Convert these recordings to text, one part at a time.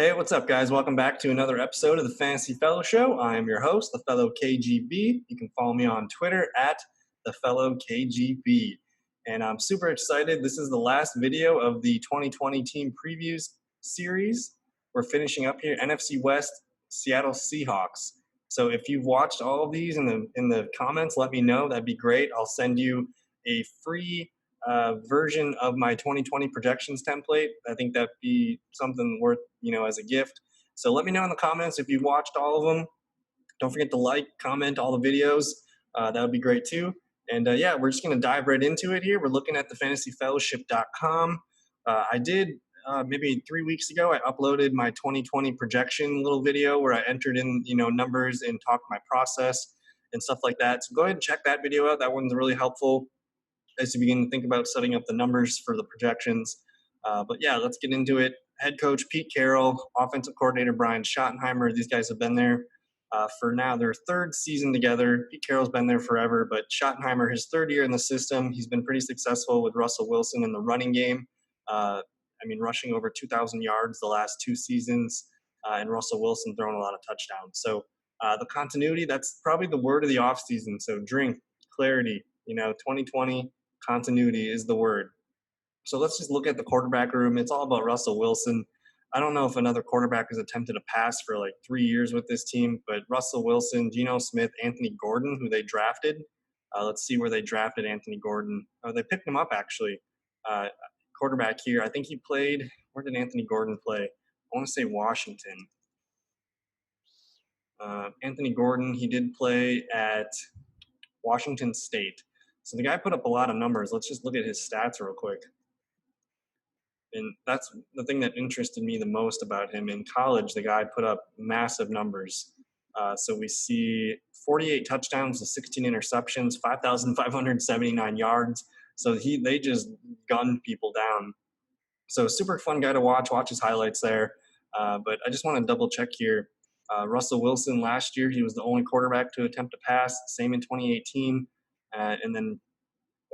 Hey, what's up, guys? Welcome back to another episode of the Fantasy Fellow Show. I am your host, theFellowKGB. You can follow me on Twitter at theFellowKGB. And I'm super excited. This is the last video of the 2020 team previews series. We're finishing up here, NFC West, Seattle Seahawks. So if you've watched all of these in the comments, let me know. That'd be great. I'll send you a free version of my 2020 projections template. I think that'd be something worth, as a gift. So let me know in the comments if you've watched all of them. Don't forget to like, comment all the videos. That would be great too. And we're just going to dive right into it here. We're looking at thefantasyfellowship.com. I did maybe 3 weeks ago, I uploaded my 2020 projection little video where I entered in, numbers and talked my process and stuff like that. So go ahead and check that video out. That one's really helpful as you begin to think about setting up the numbers for the projections. Let's get into it. Head coach Pete Carroll, offensive coordinator Brian Schottenheimer. These guys have been there for now their third season together. Pete Carroll's been there forever, but Schottenheimer, his third year in the system, he's been pretty successful with Russell Wilson in the running game. Rushing over 2,000 yards the last 2 seasons, and Russell Wilson throwing a lot of touchdowns. So the continuity, that's probably the word of the offseason. So drink, clarity, 2020, continuity is the word. So let's just look at the quarterback room. It's all about Russell Wilson. I don't know if another quarterback has attempted a pass for like 3 years with this team, but Russell Wilson, Geno Smith, Anthony Gordon, who they drafted. Let's see where they drafted Anthony Gordon. They picked him up, actually. Quarterback here. I think he played – where did Anthony Gordon play? I want to say Washington. Anthony Gordon, he did play at Washington State. So the guy put up a lot of numbers. Let's just look at his stats real quick. And that's the thing that interested me the most about him. In college, the guy put up massive numbers. So we see 48 touchdowns to 16 interceptions, 5,579 yards. So they just gunned people down. So super fun guy to watch. Watch his highlights there. But I just want to double check here. Russell Wilson last year, he was the only quarterback to attempt a pass. Same in 2018. And then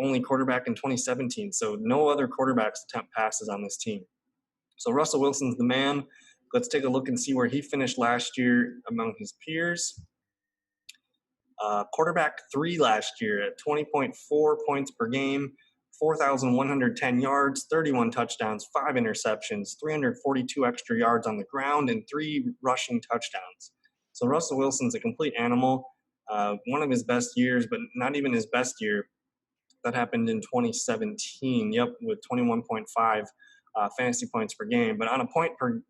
only quarterback in 2017. So no other quarterbacks attempt passes on this team. So Russell Wilson's the man. Let's take a look and see where he finished last year among his peers. Quarterback 3 last year at 20.4 points per game, 4,110 yards, 31 touchdowns, 5 interceptions, 342 extra yards on the ground, and 3 rushing touchdowns. So Russell Wilson's a complete animal. One of his best years, but not even his best year. That happened in 2017, with 21.5 fantasy points per game. But on a point per,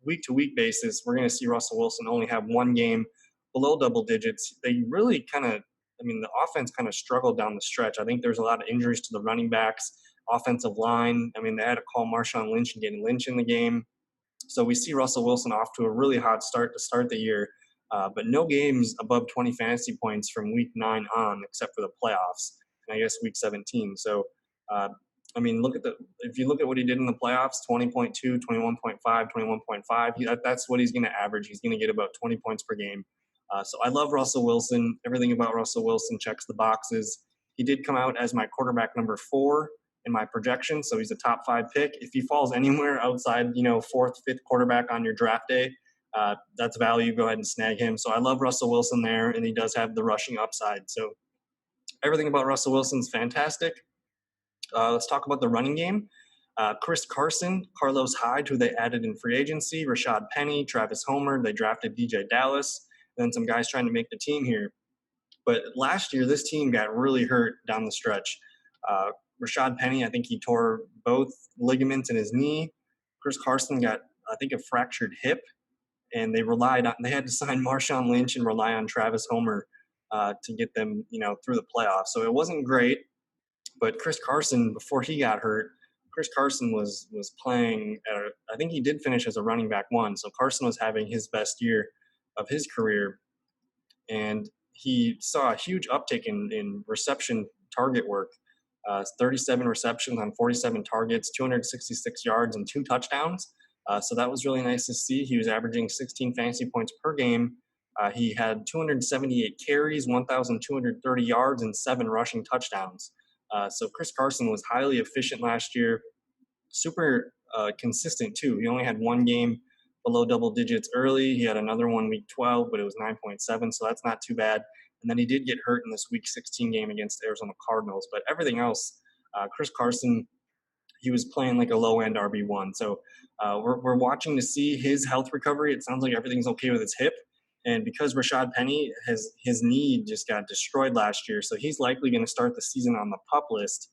week-to-week basis, we're going to see Russell Wilson only have 1 game below double digits. They really the offense kind of struggled down the stretch. I think there's a lot of injuries to the running backs, offensive line. They had to call Marshawn Lynch and get Lynch in the game. So we see Russell Wilson off to a really hot start to start the year, but no games above 20 fantasy points from week 9 on, except for the playoffs. I guess week 17. So, if you look at what he did in the playoffs, 20.2, 21.5, 21.5, that's what he's going to average. He's going to get about 20 points per game. So I love Russell Wilson. Everything about Russell Wilson checks the boxes. He did come out as my quarterback number 4 in my projection. So he's a top 5 pick. If he falls anywhere outside, 4th, 5th quarterback on your draft day, that's value. Go ahead and snag him. So I love Russell Wilson there, and he does have the rushing upside. So everything about Russell Wilson's fantastic. Let's talk about the running game. Chris Carson, Carlos Hyde, who they added in free agency, Rashaad Benny, Travis Homer. They drafted DJ Dallas, and then some guys trying to make the team here. But last year, this team got really hurt down the stretch. Rashaad Benny, I think he tore both ligaments in his knee. Chris Carson got, I think, a fractured hip, and they had to sign Marshawn Lynch and rely on Travis Homer to get them, through the playoffs. So it wasn't great, but Chris Carson, before he got hurt, Chris Carson was playing I think he did finish as a running back 1. So Carson was having his best year of his career, and he saw a huge uptick in reception target work. 37 receptions on 47 targets, 266 yards, and 2 touchdowns. So that was really nice to see. He was averaging 16 fantasy points per game. He had 278 carries, 1,230 yards, and 7 rushing touchdowns. So Chris Carson was highly efficient last year, super consistent too. He only had 1 game below double digits early. He had another one week 12, but it was 9.7, so that's not too bad. And then he did get hurt in this week 16 game against Arizona Cardinals. But everything else, Chris Carson, he was playing like a low end RB1. So we're watching to see his health recovery. It sounds like everything's okay with his hip. And because Rashaad Benny his knee just got destroyed last year, so he's likely going to start the season on the PUP list.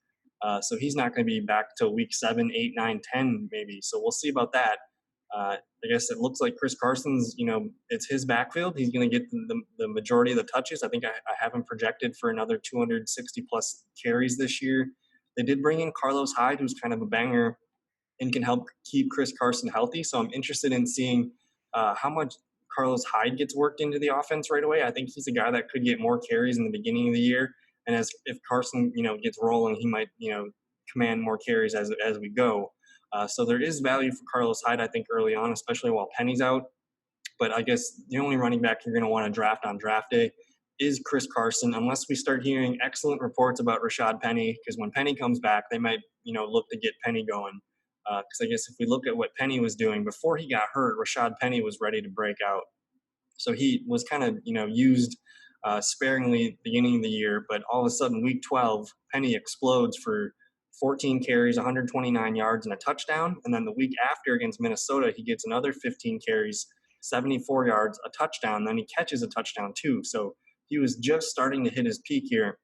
So he's not going to be back till week 7, 8, 9, 10 maybe. So we'll see about that. I guess it looks like Chris Carson's, it's his backfield. He's going to get the majority of the touches. I think I have him projected for another 260 plus carries this year. They did bring in Carlos Hyde, who's kind of a banger and can help keep Chris Carson healthy. So I'm interested in seeing how much Carlos Hyde gets worked into the offense right away. I think he's a guy that could get more carries in the beginning of the year. And if Carson, gets rolling, he might, command more carries as we go. So there is value for Carlos Hyde, I think, early on, especially while Penny's out. But I guess the only running back you're going to want to draft on draft day is Chris Carson, unless we start hearing excellent reports about Rashaad Benny, because when Penny comes back, they might, look to get Penny going. Because I guess if we look at what Penny was doing before he got hurt, Rashaad Benny was ready to break out. So he was kind of, used sparingly beginning of the year, but all of a sudden, week 12, Penny explodes for 14 carries, 129 yards, and a touchdown. And then the week after against Minnesota, he gets another 15 carries, 74 yards, a touchdown. Then he catches a touchdown too. So he was just starting to hit his peak here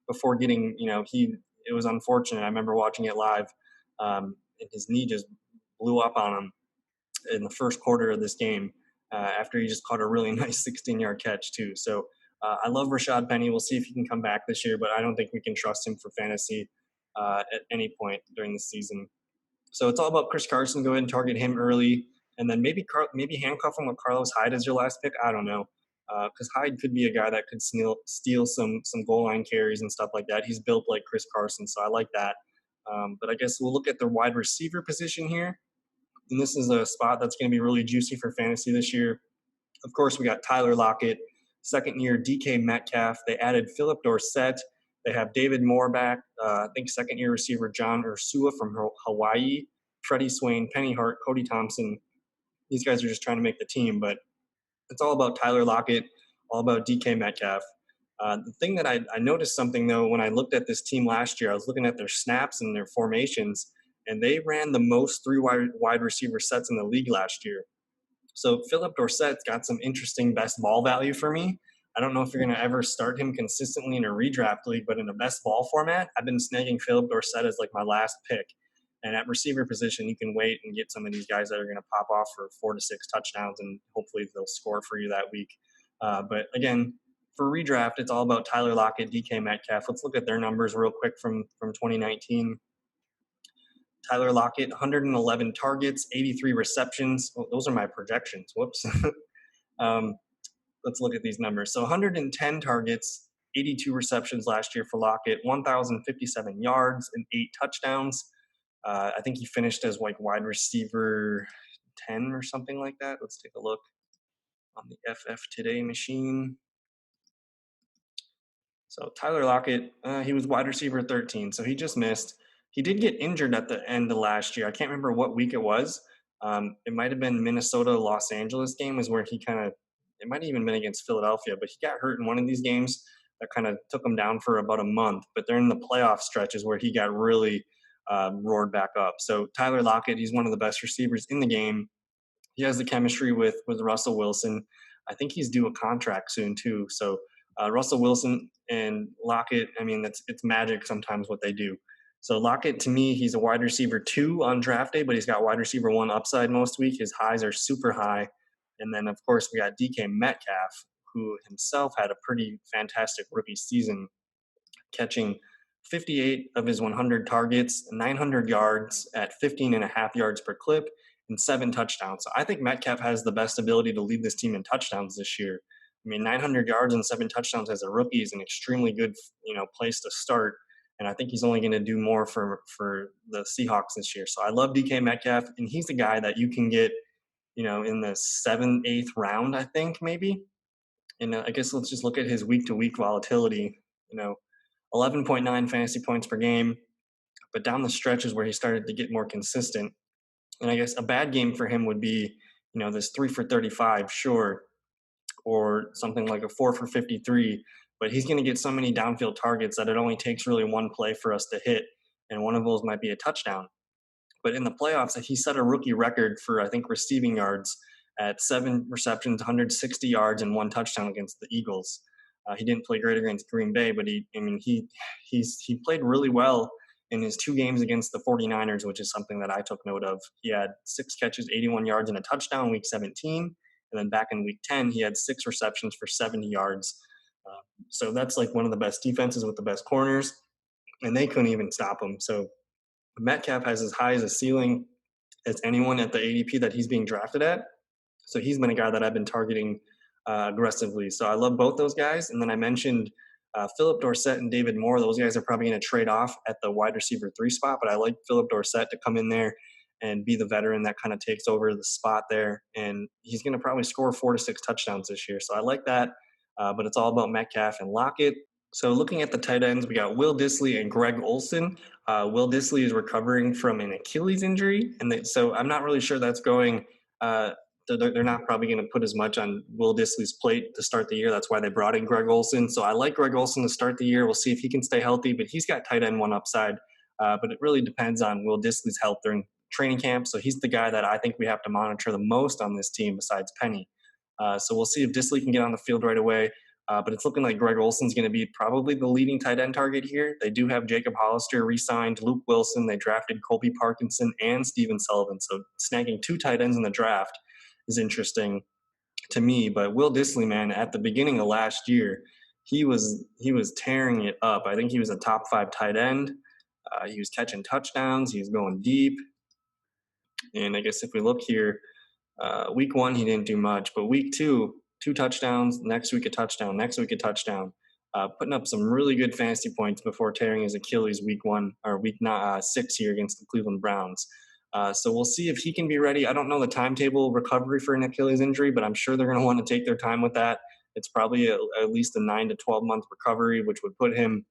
before getting, it was unfortunate. I remember watching it live, and his knee just blew up on him in the first quarter of this game after he just caught a really nice 16-yard catch too. So I love Rashaad Benny. We'll see if he can come back this year, but I don't think we can trust him for fantasy at any point during the season. So it's all about Chris Carson. Go ahead and target him early, and then maybe handcuff him with Carlos Hyde as your last pick. I don't know, because Hyde could be a guy that could steal some goal line carries and stuff like that. He's built like Chris Carson, so I like that. But I guess we'll look at the wide receiver position here, and this is a spot that's going to be really juicy for fantasy this year. Of course, we got Tyler Lockett, second-year DK Metcalf. They added Philip Dorsett. They have David Moore back, I think second-year receiver John Ursua from Hawaii, Freddie Swain, Penny Hart, Cody Thompson. These guys are just trying to make the team, but it's all about Tyler Lockett, all about DK Metcalf. The thing that I noticed something, though, when I looked at this team last year, I was looking at their snaps and their formations, and they ran the most three wide receiver sets in the league last year. So Philip Dorsett's got some interesting best ball value for me. I don't know if you're going to ever start him consistently in a redraft league, but in a best ball format, I've been snagging Philip Dorsett as like my last pick. And at receiver position, you can wait and get some of these guys that are going to pop off for 4 to 6 touchdowns, and hopefully they'll score for you that week. But again, for redraft, it's all about Tyler Lockett, DK Metcalf. Let's look at their numbers real quick from 2019. Tyler Lockett, 111 targets, 83 receptions. Oh, those are my projections. Whoops. Let's look at these numbers. So 110 targets, 82 receptions last year for Lockett, 1,057 yards and 8 touchdowns. I think he finished as like wide receiver 10 or something like that. Let's take a look on the FF Today machine. So Tyler Lockett, he was wide receiver 13, so he just missed. He did get injured at the end of last year. I can't remember what week it was. It might have been Minnesota-Los Angeles game is where he kind of, it might have even been against Philadelphia, but he got hurt in one of these games that kind of took him down for about a month. But they're in the playoff stretches where he got really roared back up. So Tyler Lockett, he's one of the best receivers in the game. He has the chemistry with Russell Wilson. I think he's due a contract soon too. So Russell Wilson and Lockett, I mean, it's magic sometimes what they do. So Lockett, to me, he's a wide receiver 2 on draft day, but he's got wide receiver 1 upside most week. His highs are super high. And then, of course, we got DK Metcalf, who himself had a pretty fantastic rookie season, catching 58 of his 100 targets, 900 yards at 15.5 yards per clip, and 7 touchdowns. So I think Metcalf has the best ability to lead this team in touchdowns this year. I mean, 900 yards and 7 touchdowns as a rookie is an extremely good, place to start. And I think he's only going to do more for the Seahawks this year. So I love DK Metcalf, and he's a guy that you can get, in the 7th, 8th round, I think, maybe. And I guess let's just look at his week-to-week volatility. 11.9 fantasy points per game, but down the stretches where he started to get more consistent. And I guess a bad game for him would be, this 3 for 35, sure, or something like a 4 for 53, but he's going to get so many downfield targets that it only takes really one play for us to hit, and one of those might be a touchdown. But in the playoffs, he set a rookie record for, I think, receiving yards at 7 receptions, 160 yards, and one touchdown against the Eagles. He didn't play great against Green Bay, but he played really well in his 2 games against the 49ers, which is something that I took note of. He had 6 catches, 81 yards, and a touchdown week 17. And then back in week 10, he had 6 receptions for 70 yards. So that's like one of the best defenses with the best corners, and they couldn't even stop him. So Metcalf has as high as a ceiling as anyone at the ADP that he's being drafted at. So he's been a guy that I've been targeting aggressively. So I love both those guys. And then I mentioned Philip Dorsett and David Moore. Those guys are probably going to trade off at the wide receiver 3 spot, but I like Philip Dorsett to come in there and be the veteran that kind of takes over the spot there. And he's going to probably score 4 to 6 touchdowns this year. So I like that. But it's all about Metcalf and Lockett. So looking at the tight ends, we got Will Dissly and Greg Olsen. Will Dissly is recovering from an Achilles injury, and so I'm not really sure that's going. They're not probably going to put as much on Will Dissly's plate to start the year. That's why they brought in Greg Olsen. So I like Greg Olsen to start the year. We'll see if he can stay healthy, but he's got tight end 1 upside. But it really depends on Will Dissly's health during training camp. So he's the guy that I think we have to monitor the most on this team besides Penny. So we'll see if Dissly can get on the field right away. But it's looking like Greg Olsen's going to be probably the leading tight end target here. They do have Jacob Hollister re-signed, Luke Wilson. They drafted Colby Parkinson and Steven Sullivan. So snagging 2 tight ends in the draft is interesting to me. But Will Dissly, man, at the beginning of last year, he was tearing it up. I think he was a top 5 tight end. He was catching touchdowns. He was going deep. And I guess if we look here, week 1, he didn't do much. But week 2, 2 touchdowns, next week a touchdown, next week a touchdown, putting up some really good fantasy points before tearing his Achilles week 6 here against the Cleveland Browns. So we'll see if he can be ready. I don't know the timetable recovery for an Achilles injury, but I'm sure they're going to want to take their time with that. It's probably at least a 9 to 12 month recovery, which would put him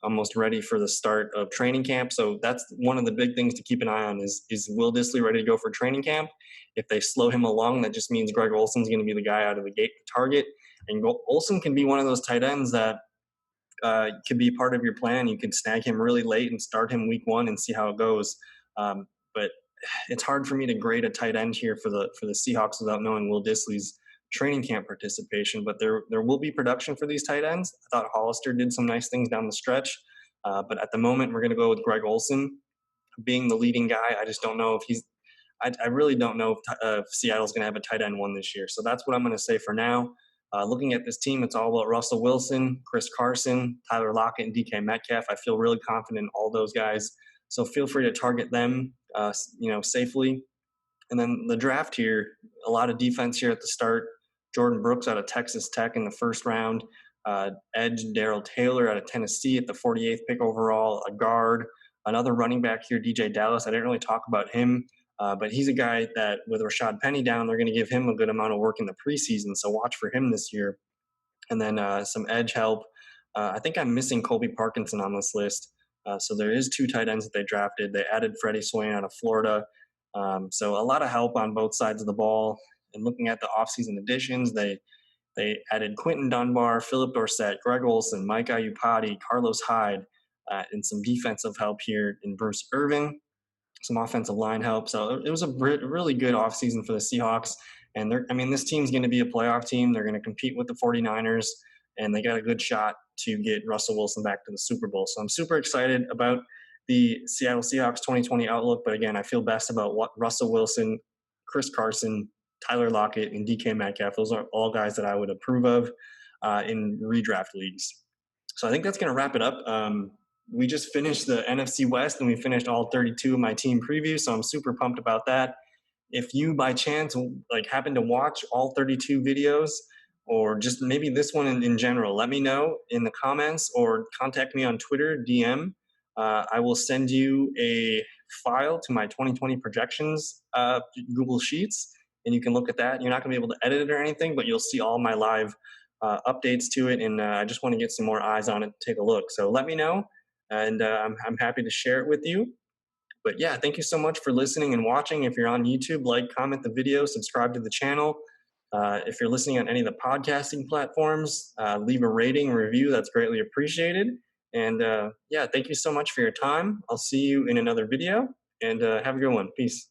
almost ready for the start of training camp. So that's one of the big things to keep an eye on is Will Dissly ready to go for training camp? If they slow him along, that just means Greg Olsen's going to be the guy out of the gate to target. And Olsen can be one of those tight ends that could be part of your plan. You could snag him really late and start him week 1 and see how it goes. But it's hard for me to grade a tight end here for the Seahawks without knowing Will Dissly's training camp participation, but there will be production for these tight ends. I thought Hollister did some nice things down the stretch, but at the moment we're going to go with Greg Olsen being the leading guy. I just don't know if I really don't know if Seattle's going to have a tight end 1 this year. So that's what I'm going to say for now. Looking at this team, it's all about Russell Wilson, Chris Carson, Tyler Lockett, and DK Metcalf. I feel really confident in all those guys. So feel free to target them, safely. And then the draft here, a lot of defense here at the start. Jordan Brooks out of Texas Tech in the 1st round. Edge Darrell Taylor out of Tennessee at the 48th pick overall. A guard. Another running back here, DJ Dallas. I didn't really talk about him, but he's a guy that with Rashaad Benny down, they're going to give him a good amount of work in the preseason. So watch for him this year. And then some edge help. I think I'm missing Colby Parkinson on this list. So there is 2 tight ends that they drafted. They added Freddie Swain out of Florida. So a lot of help on both sides of the ball. And looking at the offseason additions, they added Quentin Dunbar, Philip Dorsett, Greg Olsen, Mike Iupati, Carlos Hyde, and some defensive help here in Bruce Irvin, some offensive line help. So it was a really good offseason for the Seahawks. And this team's going to be a playoff team. They're going to compete with the 49ers, and they got a good shot to get Russell Wilson back to the Super Bowl. So I'm super excited about the Seattle Seahawks 2020 outlook. But again, I feel best about what Russell Wilson, Chris Carson, Tyler Lockett, and DK Metcalf. Those are all guys that I would approve of in redraft leagues. So I think that's going to wrap it up. We just finished the NFC West, and we finished all 32 of my team previews, so I'm super pumped about that. If you, by chance, happen to watch all 32 videos, or just maybe this one in general, let me know in the comments or contact me on Twitter, DM. I will send you a file to my 2020 projections Google Sheets, and you can look at that. You're not going to be able to edit it or anything, but you'll see all my live updates to it, and I just want to get some more eyes on it to take a look. So let me know, and I'm happy to share it with you. But yeah, thank you so much for listening and watching. If you're on YouTube, like, comment the video, subscribe to the channel. If you're listening on any of the podcasting platforms, leave a rating and review. That's greatly appreciated. And yeah, thank you so much for your time. I'll see you in another video, and have a good one. Peace.